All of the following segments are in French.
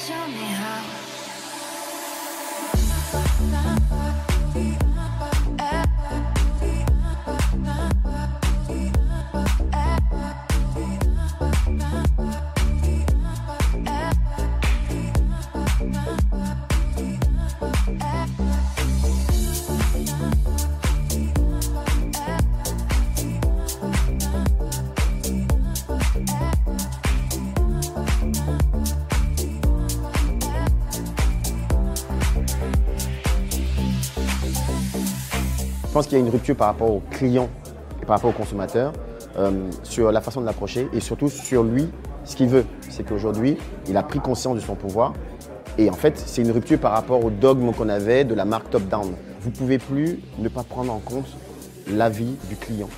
show me how. Je pense qu'il y a une rupture par rapport aux clients et par rapport aux consommateurs sur la façon de l'approcher et surtout sur lui, ce qu'il veut. C'est qu'aujourd'hui, il a pris conscience de son pouvoir et en fait, c'est une rupture par rapport au dogme qu'on avait de la marque top-down. Vous ne pouvez plus ne pas prendre en compte l'avis du client.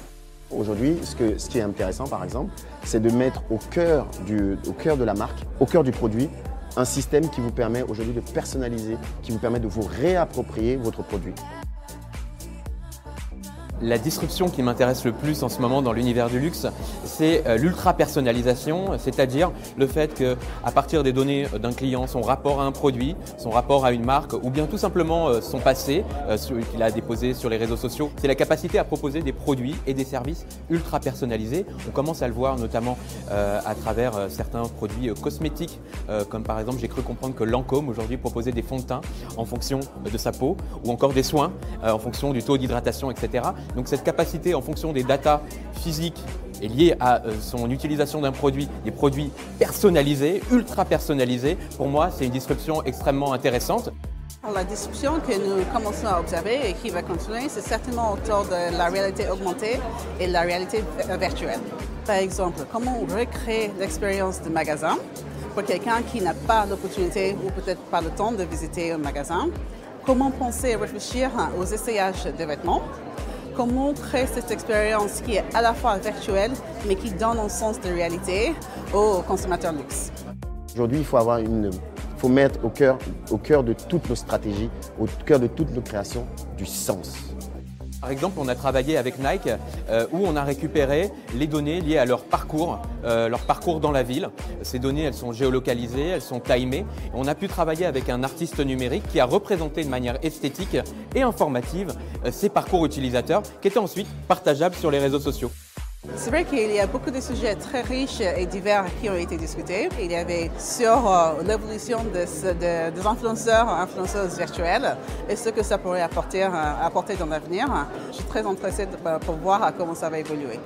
Aujourd'hui, ce qui est intéressant par exemple, c'est de mettre au cœur de la marque, au cœur du produit, un système qui vous permet aujourd'hui de personnaliser, qui vous permet de vous réapproprier votre produit. La disruption qui m'intéresse le plus en ce moment dans l'univers du luxe, c'est l'ultra-personnalisation, c'est-à-dire le fait qu'à partir des données d'un client, son rapport à un produit, son rapport à une marque ou bien tout simplement son passé qu'il a déposé sur les réseaux sociaux, c'est la capacité à proposer des produits et des services ultra-personnalisés. On commence à le voir notamment à travers certains produits cosmétiques, comme par exemple j'ai cru comprendre que Lancôme aujourd'hui proposait des fonds de teint en fonction de sa peau ou encore des soins en fonction du taux d'hydratation, etc. Donc cette capacité en fonction des datas physiques est liée à son utilisation d'un produit, des produits personnalisés, ultra personnalisés, pour moi c'est une disruption extrêmement intéressante. La disruption que nous commençons à observer et qui va continuer, c'est certainement autour de la réalité augmentée et la réalité virtuelle. Par exemple, comment recréer l'expérience de magasin pour quelqu'un qui n'a pas l'opportunité ou peut-être pas le temps de visiter un magasin. Comment penser et réfléchir aux essayages de vêtements. Comment créer cette expérience qui est à la fois virtuelle, mais qui donne un sens de réalité aux consommateurs luxe. Aujourd'hui, il faut mettre au cœur de toutes nos stratégies, au cœur de toutes nos créations, du sens. Par exemple, on a travaillé avec Nike où on a récupéré les données liées à leur parcours dans la ville. Ces données, elles sont géolocalisées, elles sont timées. On a pu travailler avec un artiste numérique qui a représenté de manière esthétique et informative ces parcours utilisateurs qui étaient ensuite partageables sur les réseaux sociaux. C'est vrai qu'il y a beaucoup de sujets très riches et divers qui ont été discutés. Il y avait sur l'évolution des influenceuses virtuelles et ce que ça pourrait apporter dans l'avenir. Je suis très intéressée pour voir comment ça va évoluer.